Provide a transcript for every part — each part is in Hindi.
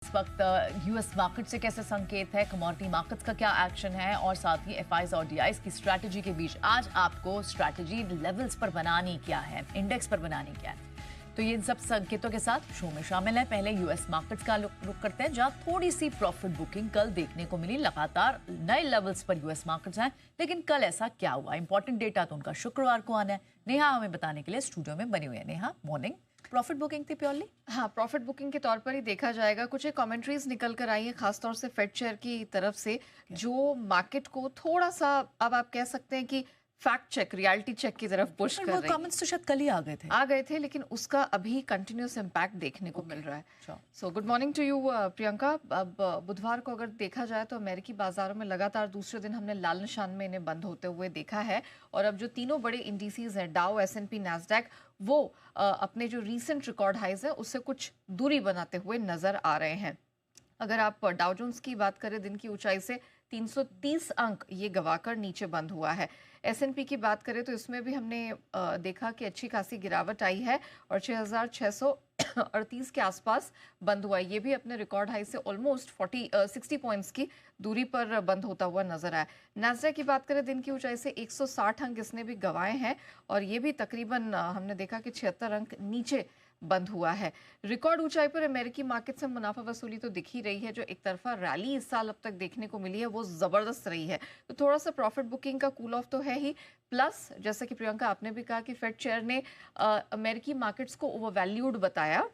इस वक्त यूएस मार्केट से कैसे संकेत है, कमोडिटी मार्केट्स का क्या एक्शन है और साथ ही एफआईज और डीआईज की स्ट्रैटेजी के बीच आज आपको स्ट्रैटेजी लेवल्स पर बनानी क्या है, इंडेक्स पर बनानी क्या है, तो ये इन सब संकेतों के साथ शो में शामिल है। पहले यूएस मार्केट्स का रुख करते हैं, जहां थोड़ी सी प्रॉफिट बुकिंग कल देखने को मिली। लगातार नए लेवल्स पर यूएस मार्केट्स हैं, लेकिन कल ऐसा क्या हुआ? इंपॉर्टेंट डेटा तो उनका शुक्रवार को आना है। नेहा हमें बताने के लिए स्टूडियो में बनी हुई है। नेहा, मॉर्निंग। प्रॉफिट बुकिंग थी प्योरली? हाँ, प्रॉफिट बुकिंग के तौर पर ही देखा जाएगा। कुछ एक कमेंट्रीज निकल कर आई है खासतौर से फेड चेयर की तरफ से, जो मार्केट को थोड़ा सा, अब आप कह सकते हैं कि फैक्ट चेक, रियलिटी चेक की तरफ पुश कर रही है। कमेंट्स तो शायद कल ही आ गए थे, लेकिन उसका अभी कंटिन्यूस इम्पैक्ट देखने को मिल रहा है। So good morning to you Priyanka. अब बुधवार को अगर देखा जाए तो अमेरिकी बाजारों में लगातार दूसरे दिन हमने लाल निशान में इन्हें बंद होते हुए देखा है, और अब जो तीनों बड़े इंडिसेस हैं, डाउ, एस&पी, नैस्डैक, वो अपने जो रीसेंट रिकॉर्ड हाइज है उससे कुछ दूरी बनाते हुए नजर आ रहे हैं। अगर आप डाउ जोन्स की बात करें, दिन की ऊंचाई से 330 अंक ये गवाकर नीचे बंद हुआ है। एस&पी की बात करें तो इसमें भी हमने देखा कि अच्छी खासी गिरावट आई है और 6,638 के आसपास बंद हुआ। ये भी अपने रिकॉर्ड हाई से ऑलमोस्ट 60 पॉइंट्स की दूरी पर बंद होता हुआ नजर आया। नैस्डैक की बात करें, दिन की ऊंचाई से 160 अंक इसने भी गंवाए हैं, और ये भी तकरीबन हमने देखा कि 76 अंक नीचे बंद हुआ है। रिकॉर्ड ऊंचाई पर अमेरिकी मार्केट से मुनाफा वसूली तो दिख ही रही है। जो एक तरफा रैली इस साल अब तक देखने को मिली है वो जबरदस्त रही है, तो थोड़ा सा प्रॉफिट बुकिंग का कूल ऑफ तो है ही। प्लस जैसा कि प्रियंका आपने भी कहा कि फेड चेयर ने अमेरिकी मार्केट्स को ओवरवैल्यूड बताया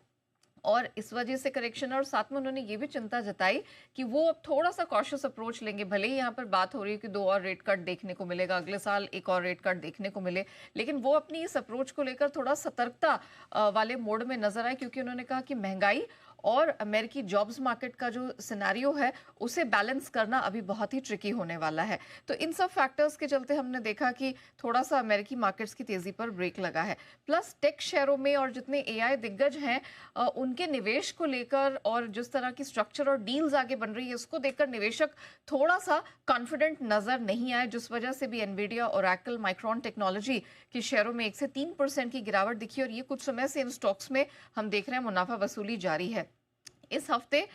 और इस वजह से करेक्शन, और साथ में उन्होंने ये भी चिंता जताई कि वो अब थोड़ा सा कॉशियस अप्रोच लेंगे। भले ही यहाँ पर बात हो रही है कि 2 और रेट कट देखने को मिलेगा, अगले साल एक और रेट कट देखने को मिले, लेकिन वो अपनी इस अप्रोच को लेकर थोड़ा सतर्कता वाले मोड में नजर आए, क्योंकि उन्होंने कहा कि महंगाई और अमेरिकी जॉब्स मार्केट का जो सिनेरियो है उसे बैलेंस करना अभी बहुत ही ट्रिकी होने वाला है। तो इन सब फैक्टर्स के चलते हमने देखा कि थोड़ा सा अमेरिकी मार्केट्स की तेजी पर ब्रेक लगा है। प्लस टेक शेयरों में और जितने एआई दिग्गज हैं उनके निवेश को लेकर और जिस तरह की स्ट्रक्चर और डील्स आगे बन रही है उसको देखकर निवेशक थोड़ा सा कॉन्फिडेंट नजर नहीं आए, जिस वजह से भी एनवीडिया, ओरेकल, माइक्रोन टेक्नोलॉजी के शेयरों में 1 से 3% की गिरावट दिखी, और ये कुछ समय से इन स्टॉक्स में हम देख रहे हैं मुनाफा वसूली जारी है। इस हफ्ते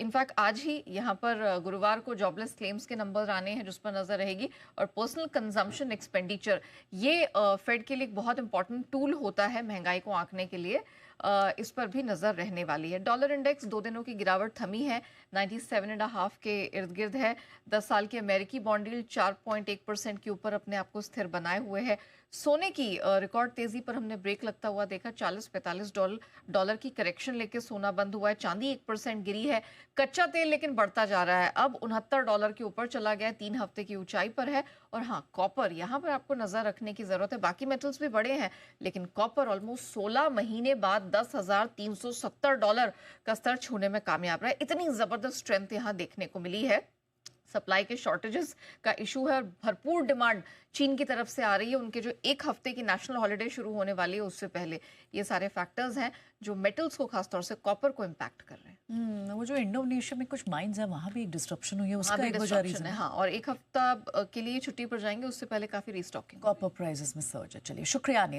इनफैक्ट आज ही यहाँ पर गुरुवार को जॉबलेस क्लेम्स के नंबर आने हैं जिस पर नजर रहेगी, और पर्सनल कंजम्पशन एक्सपेंडिचर, ये फेड के लिए एक बहुत इंपॉर्टेंट टूल होता है महंगाई को आंकने के लिए। इस पर भी नजर रहने वाली है। डॉलर इंडेक्स 2 दिनों की गिरावट थमी है, 97.5 के इर्द गिर्द है। 10 साल की अमेरिकी बॉन्ड यील्ड 4.1% के ऊपर अपने आप को स्थिर बनाए हुए है। सोने की रिकॉर्ड तेजी पर हमने ब्रेक लगता हुआ देखा। 40-45 डॉलर की करेक्शन लेके सोना बंद हुआ है। चांदी 1% गिरी है। कच्चा तेल लेकिन बढ़ता जा रहा है, अब $69 के ऊपर चला गया है, 3 हफ्ते की ऊंचाई पर है। और हाँ, कॉपर, यहाँ पर आपको नजर रखने की जरूरत है। बाकी मेटल्स भी बढ़े हैं, लेकिन कॉपर ऑलमोस्ट 16 महीने बाद $10,370 का स्तर छूने में कामयाब रहा है। इतनी जबरदस्त स्ट्रेंथ यहाँ देखने को मिली है। सप्लाई के शॉर्टेजेस का इशू है और भरपूर डिमांड चीन की तरफ से आ रही है, उनके जो 1 हफ्ते की नेशनल हॉलिडे शुरू होने वाली है उससे पहले। ये सारे फैक्टर्स हैं जो मेटल्स को, खासतौर से कॉपर को इम्पैक्ट कर रहे हैं। वो जो इंडोनेशिया में कुछ माइंस है वहां भी एक डिस्ट्रप्शन हुई है, उसका एक वजह रीजन है। हाँ, और 1 हफ्ता के लिए छुट्टी पर जाएंगे, उससे पहले काफी रीस्टॉकिंग। कॉपर प्राइसेस में सर्ज है। चलिए, शुक्रिया नेहा।